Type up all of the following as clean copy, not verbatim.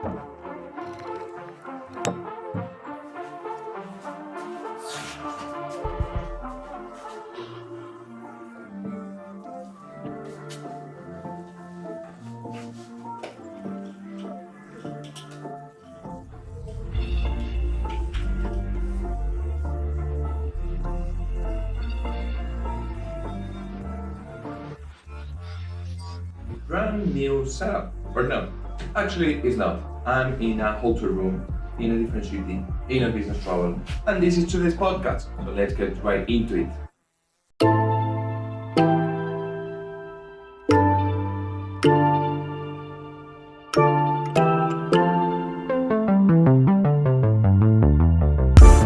Brand new setup, or no, actually it's not. I'm in a hotel room, in a different city, in a business travel, and this is today's podcast, so let's get right into it.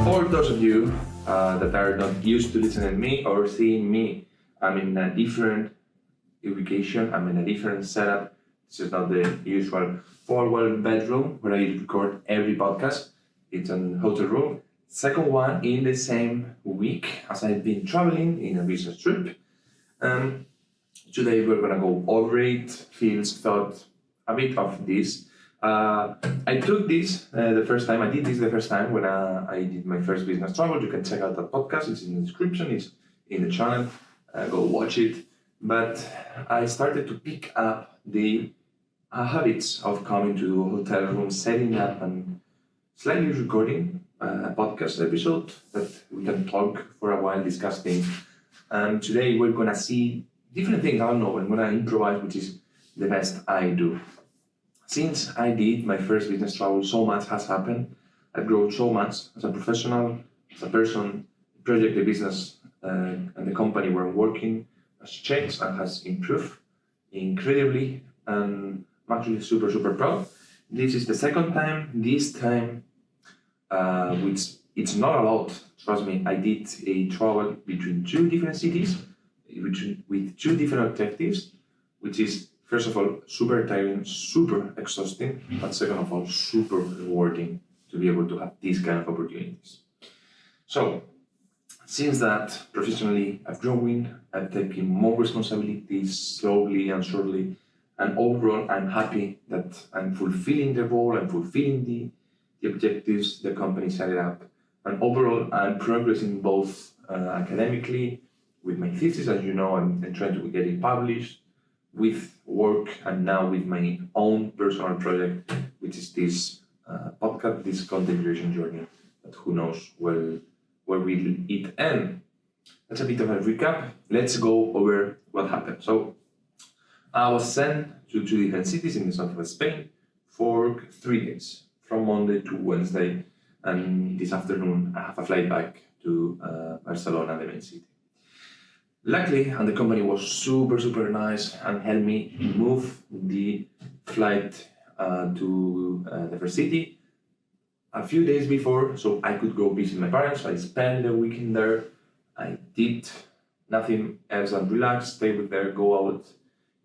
For those of you that are not used to listening to me or seeing me, I'm in a different ubication, I'm in a different setup. This is not the usual four-wall bedroom where I record every podcast. It's a hotel room. Second one in the same week as I've been traveling in a business trip. Today we're gonna go over it, feels, thought, a bit of this. I took this the first time, I did this the first time when I did my first business travel. You can check out that podcast, it's in the description, it's in the channel, go watch it. But I started to pick up the habits of coming to a hotel room, setting up and slightly recording a podcast episode that we can talk for a while, discuss things. And today we're gonna see different things. I don't know, I'm gonna improvise, which is the best I do. Since I did my first business travel, so much has happened. I've grown so much as a professional, as a person, project, the business, and the company where I'm working has changed and has improved incredibly, and I'm actually super proud. This is the second time. This time, which it's not a lot, trust me, I did a travel between two different cities with two different objectives, which is first of all super tiring, super exhausting, but second of all super rewarding to be able to have these kind of opportunities. So since that, professionally, I've grown, I've taken more responsibilities slowly and surely, and overall, I'm happy that I'm fulfilling the role, I'm fulfilling the objectives the company set it up, and overall, I'm progressing both academically, with my thesis, as you know, I'm trying to get it published, with work, and now with my own personal project, which is this podcast, this content creation journey, that who knows where will it end. That's a bit of a recap. Let's go over what happened. So I was sent to two different cities in the south of Spain for 3 days, from Monday to Wednesday, and this afternoon I have a flight back to Barcelona, the main city. Luckily, and the company was super nice and helped me move the flight to the first city a few days before, so I could go visit my parents. I spent the weekend there. I did nothing else than relax, stay with them, go out,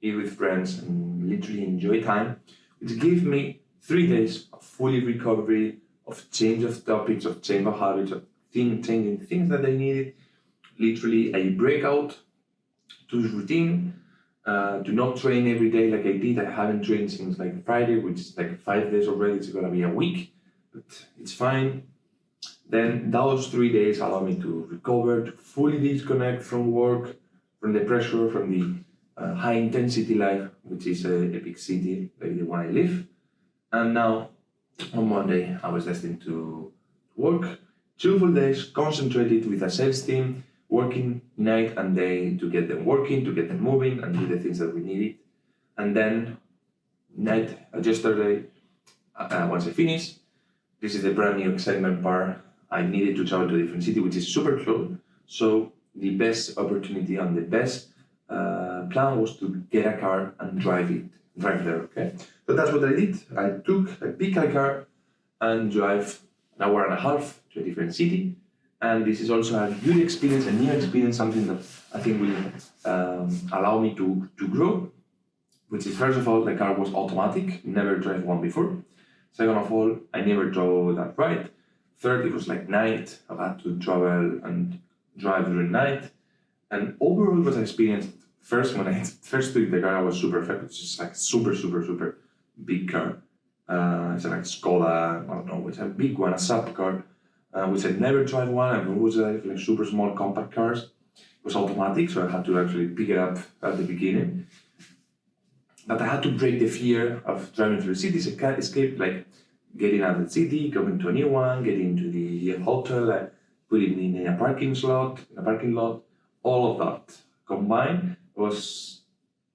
eat with friends, and literally enjoy time, which gave me 3 days of fully recovery, of change of topics, of change of habits, of changing things that I needed. Literally a breakout to routine, to not train every day like I did. I haven't trained since like Friday, which is like 5 days already. It's gonna be a week, but it's fine. Then those 3 days allow me to recover, to fully disconnect from work, from the pressure, from the high intensity life, which is a big city like the one I live. And now on Monday, I was destined to work 2 full days, concentrated with a sales team, working night and day to get them working, to get them moving, and do the things that we needed. And then yesterday, once I finished, this is the brand new excitement part. I needed to travel to a different city, which is super close. So the best opportunity and the best plan was to get a car and drive there, okay? So that's what I did. I picked a car and drive an hour and a half to a different city. And this is also a good experience, a new experience, something that I think will allow me to grow, which is, first of all, the car was automatic, never drive one before. Second of all, I never drove that right. Third, it was like night, I had to travel and drive during night. And overall, what I experienced, first, when I first took the car, I was super affected. It's just like super big car. It's like Skoda, I don't know, it's a big one, a sub car, which I never tried one. I always like super small compact cars. It was automatic, so I had to actually pick it up at the beginning. But I had to break the fear of driving through cities. I can't escape, like getting out of the city, going to a new one, getting to the hotel, putting in a parking lot. All of that combined was,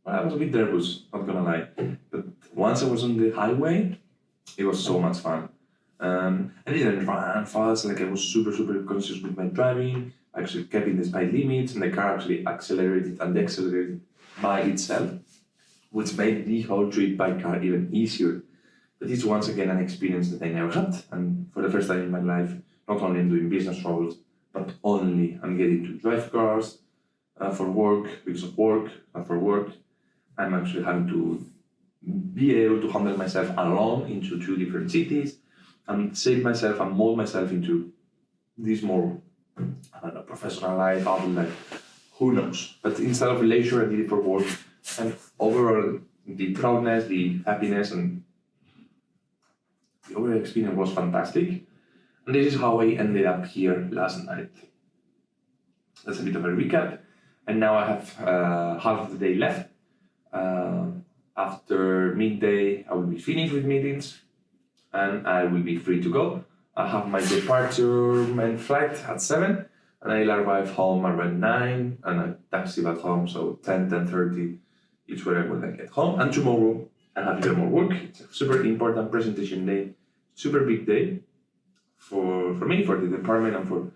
well, I was a bit nervous, not gonna lie. But once I was on the highway, it was so much fun. I didn't run fast, like I was super conscious with my driving. I actually kept in the speed limits, and the car actually accelerated and decelerated by itself, which made the whole trip by car even easier. But it's once again an experience that I never had, and for the first time in my life, not only I'm doing business travels, but only I'm getting to drive cars for work, because of work, and for work, I'm actually having to be able to handle myself alone into 2 different cities and save myself and mold myself into this more, I don't know, professional life, adult life, who knows. But instead of leisure, I did it for work, and overall, the proudness, the happiness, and the overall experience was fantastic. And this is how I ended up here last night. That's a bit of a recap. And now I have half of the day left. After midday, I will be finished with meetings and I will be free to go. I have my departure main flight at 7 and I'll arrive home around 9 and I taxi back home, so 10:30 is where I will get home. And tomorrow I have even more work. It's a super important presentation day, super big day for me, for the department, and for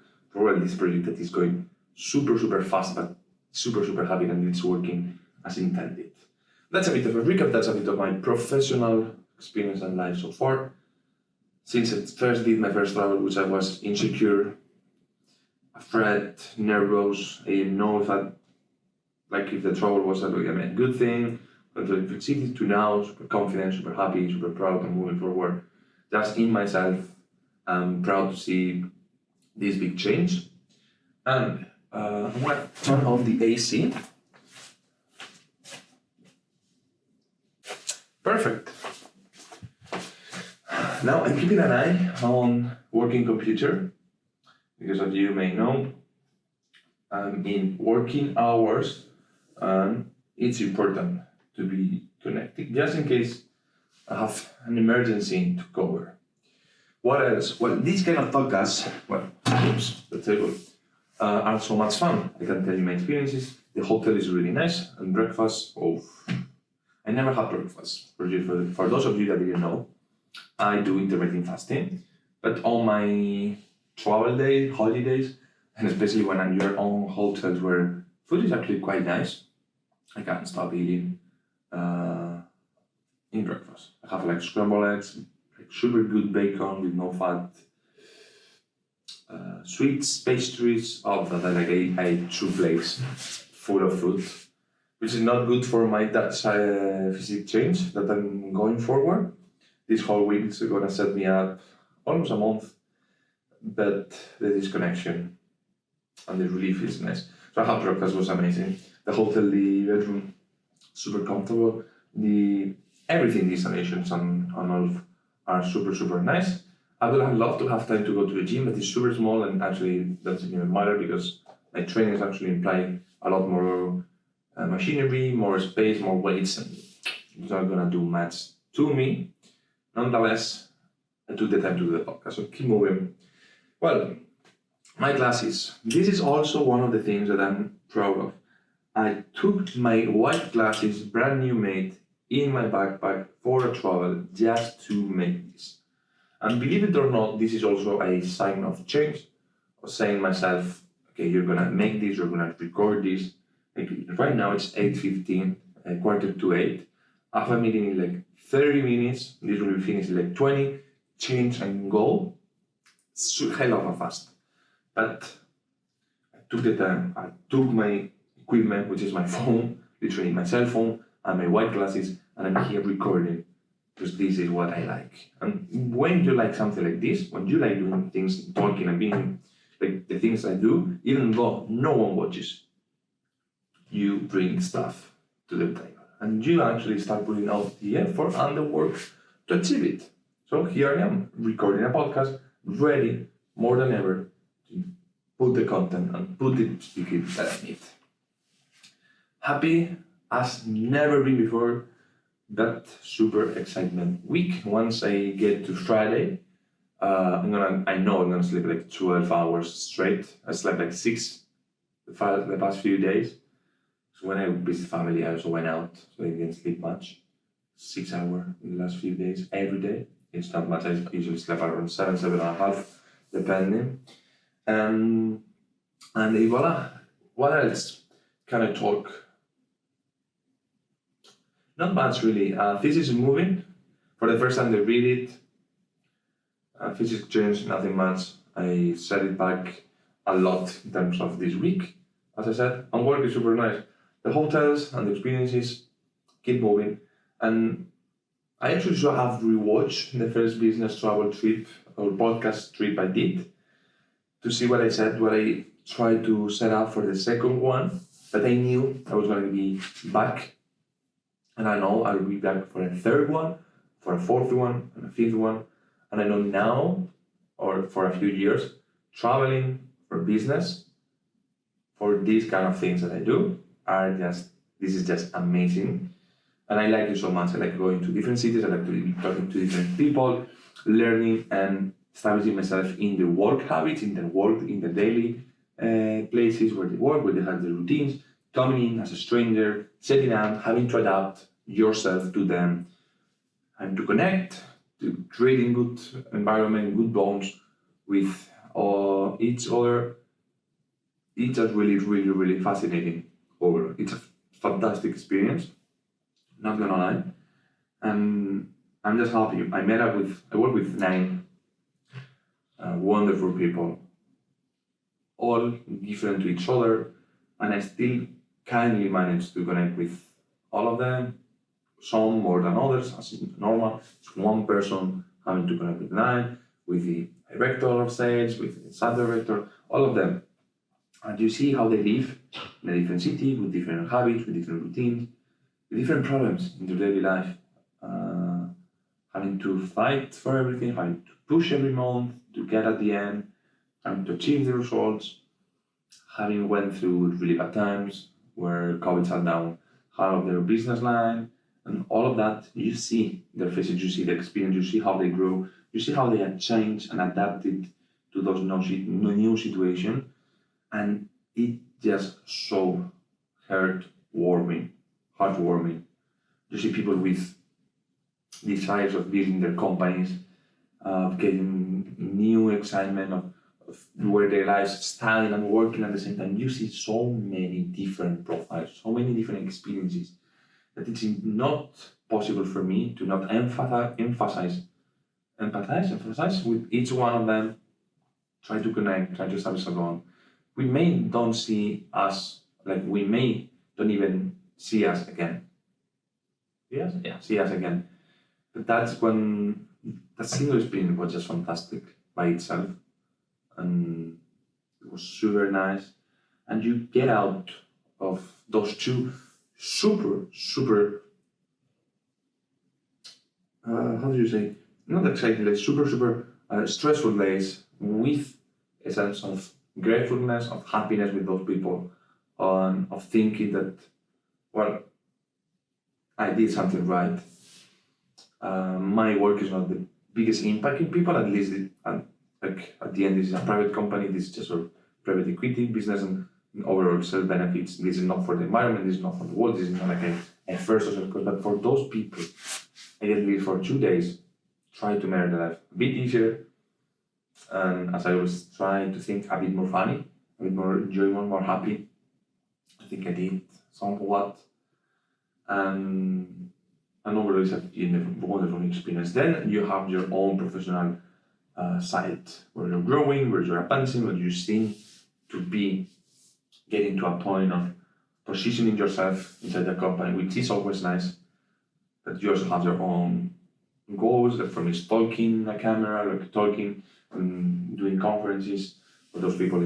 this project that is going super fast, but super happy and it's working as intended. That's a bit of a recap. That's a bit of my professional experience and life so far. Since I first did my first travel, which I was insecure, afraid, nervous, I didn't know if the travel was a good thing, but if it's easy to now, super confident, super happy, super proud, and moving forward. Just in myself, I'm proud to see this big change. And I'm gonna turn off the AC. Perfect. Now I'm keeping an eye on working computer, because as you may know, I'm in working hours and it's important to be connected, just in case I have an emergency to cover. What else? Well, these kind of podcasts, are so much fun. I can tell you my experiences. The hotel is really nice, and breakfast, I never had breakfast. For those of you that didn't know, I do intermittent fasting, but on my travel days, holidays, and especially when I'm on hotels where food is actually quite nice, I can't stop eating in breakfast. I have like scrambled eggs, like super good bacon with no fat, sweets, pastries, all of that. I ate 2 plates full of food, which is not good for my Dutch physique change that I'm going forward. This whole week is gonna set me up almost a month, but the disconnection and the relief is nice. So I had breakfast, was amazing. The hotel, the bedroom, super comfortable. Everything, the installations and all are super nice. I would have loved to have time to go to the gym, but it's super small, and actually doesn't even matter because my trainings actually imply a lot more machinery, more space, more weights, and it's not gonna do much to me. Nonetheless, I took the time to do the podcast, so keep moving. Well, my glasses. This is also one of the things that I'm proud of. I took my white glasses, brand new made, in my backpack for a travel just to make this. And believe it or not, this is also a sign of change, of saying myself, okay, you're gonna make this, you're gonna record this. Like right now it's 8:15, 7:45. I have a meeting in like 30 minutes, this will be finished in like 20, change and go. It's hell of a fast. But I took the time, I took my equipment, which is my phone, literally my cell phone, and my white glasses, and I'm here recording, because this is what I like. And when you like something like this, when you like doing things, talking and being like the things I do, even though no one watches, you bring stuff to the table. And you actually start putting out the effort and the work to achieve it. So here I am, recording a podcast, ready more than ever to put the content and put the speaking that I need. Happy as never been before. That super excitement week. Once I get to Friday, I know I'm gonna sleep like 12 hours straight. I slept like 6 the past few days. So when I visit family, I also went out, so I didn't sleep much. 6 hours in the last few days, every day. It's not much. I usually sleep around 7.5, depending. And voila. What else can I talk? Not much really. Physics is moving. For the first time they read it. Physics changed, nothing much. I set it back a lot in terms of this week. As I said, and work is super nice. The hotels and the experiences keep moving. And I actually should have rewatched the first business travel trip or podcast trip I did to see what I said, what I tried to set up for the second one. But I knew I was going to be back. And I know I'll be back for a third one, for a fourth one, and a fifth one. And I know now, or for a few years, traveling for business, for these kind of things that I do, this is just amazing. And I like it so much. I like going to different cities. I like to be talking to different people, learning and establishing myself in the work habits, in the daily places where they work, where they have the routines, coming in as a stranger, setting up, having to adapt yourself to them, and to connect, to creating good environment, good bonds with each other. It's just really, really, really fascinating overall. It's a fantastic experience, not gonna lie. And I'm just happy. I work with 9 wonderful people, all different to each other, and I still kindly manage to connect with all of them, some more than others, as normal. It's one person having to connect with 9, with the director of sales, with the sub-director, all of them. And you see how they live in a different city, with different habits, with different routines, with different problems in their daily life. Having to fight for everything, having to push every month to get at the end, having to achieve the results, having went through really bad times where COVID shut down half of their business line, and all of that. You see their faces, you see the experience, you see how they grow, you see how they have changed and adapted to those new situations, and it just so heartwarming. You see people with desires of building their companies, of getting new excitement of where their lives stand and working at the same time. You see so many different profiles, so many different experiences, that it's not possible for me to not emphasize with each one of them, try to connect, try to establish a bond. We may don't see us, like we may don't even see us again. Yes? Yeah, see us again. But that's when that single experience was just fantastic by itself. And it was super nice. And you get out of those 2 super, how do you say, not exciting, like super stressful days with a sense of gratefulness, of happiness with those people, of thinking that, well, I did something right. My work is not the biggest impact in people, at least at the end, this is a private company, this is just a private equity business, and overall self benefits. This is not for the environment, this is not for the world, this is not like a first social cause, but for those people, I get leave for 2 days, try to make their life a bit easier, and as I was trying to think a bit more funny, a bit more enjoyable, more happy, I think I did somewhat, and overall it's a wonderful experience. Then you have your own professional side, where you're growing, where you're advancing, where you seem to be getting to a point of positioning yourself inside the company, which is always nice. But you also have your own goals, like from talking a camera, like talking and doing conferences. For those people,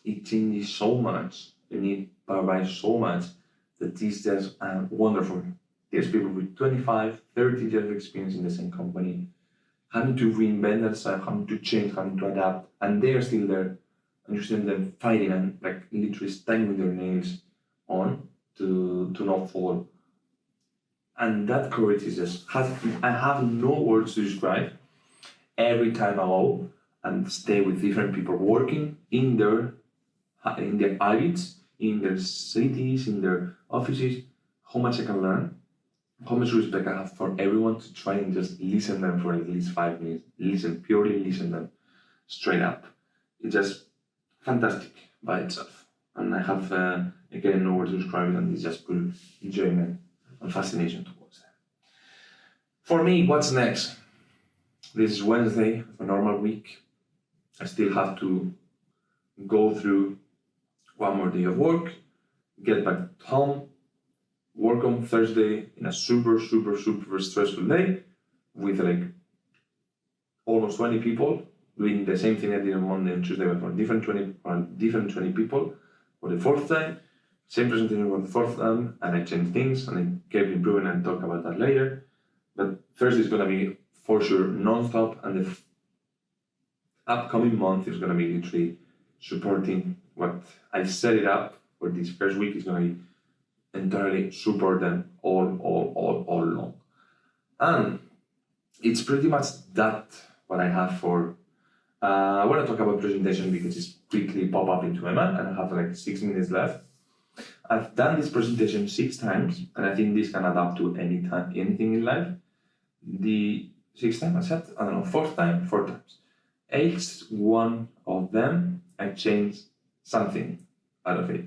it changes so much. They need provide so much that is just wonderful. There's people with 25, 30 years of experience in the same company, having to reinvent themselves, having to change, having to adapt, and they're still there. And you see them fighting and like literally staying with their nails on to not fall. And that courage is just, I have no words to describe. Every time I go and stay with different people working in their habits, in their cities, in their offices, how much I can learn, how much respect I have for everyone to try and just listen them for at least 5 minutes. Purely listen them straight up. It's just fantastic by itself. And I have, again, no words to describe it, and it's just pure enjoyment and fascination towards them. For me, what's next? This is Wednesday, a normal week. I still have to go through one more day of work, get back home, work on Thursday in a super stressful day with like almost 20 people doing the same thing I did on Monday and Tuesday, but for different 20 people for the fourth time. Same presentation for the fourth time, and I changed things and I kept improving, and talk about that later. But Thursday is going to be for sure non-stop, and the upcoming month is going to be literally supporting what I set it up for this first week. Is going to be entirely support them all along. And it's pretty much that what I have for. I want to talk about presentation because it's quickly pop up into my mind, and I have like 6 minutes left. I've done this presentation 6 times, and I think this can adapt to anything in life. The 6th time I said, I don't know, 4th time, 4 times. Each one of them, I changed something out of it.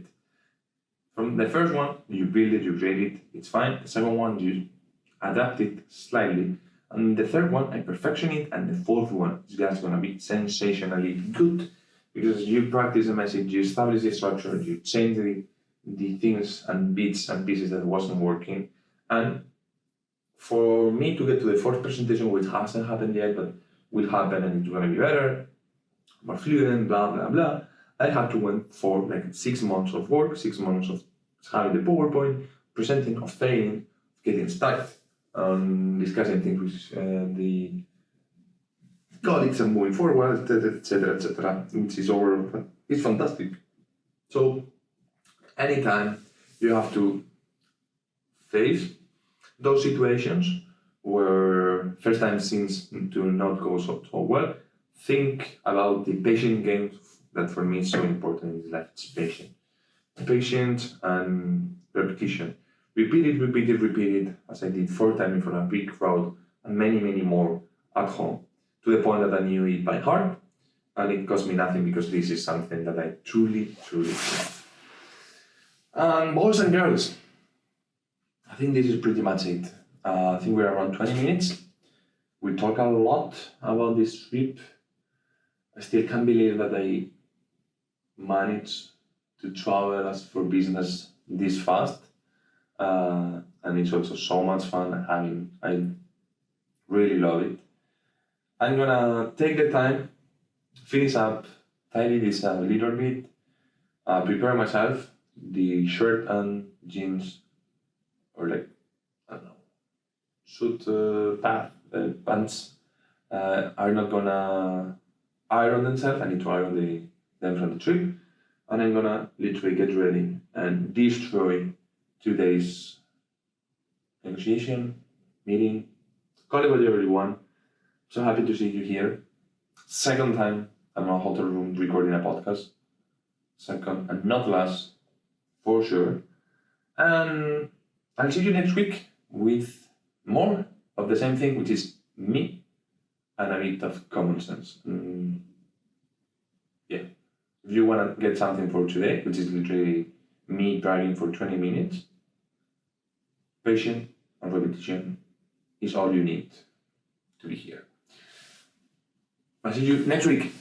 From the first one, you build it, you create it, it's fine. The second one, you adapt it slightly. And the third one, I perfection it. And the fourth one is just going to be sensationally good, because you practice the message, you establish the structure, you change the things and bits and pieces that wasn't working. And for me to get to the fourth presentation, which hasn't happened yet, but will happen and it's going to be better, more fluent, blah, blah, blah, I had to wait for like 6 months of work, 6 months of having the PowerPoint, presenting, of failing, getting stuck, discussing things with the colleagues and moving forward, etc., which is over, but it's fantastic. So anytime you have to face those situations where first time things do not go so well, think about the patient game that for me is so important in life. It's patience and repetition. Repeat it, as I did 4 times in front of a big crowd, and many more at home, to the point that I knew it by heart, and it cost me nothing, because this is something that I truly love. And boys and girls, I think this is pretty much it. I think we're around 20 minutes. We talk a lot about this trip. I still can't believe that I managed to travel as for business this fast. And it's also so much fun. I really love it. I'm gonna take the time, finish up, tidy this a little bit, prepare myself. The shirt and jeans, or like, I don't know, suit pants are not gonna iron themselves. I need to iron them from the trip, and I'm gonna literally get ready and destroy today's negotiation, meeting, call it whatever you want. So happy to see you here. Second time I'm in a hotel room recording a podcast. Second and not last, for sure. And I'll see you next week with more of the same thing, which is me and a bit of common sense. Yeah. If you want to get something for today, which is literally me driving for 20 minutes, patience and repetition is all you need to be here. I'll see you next week.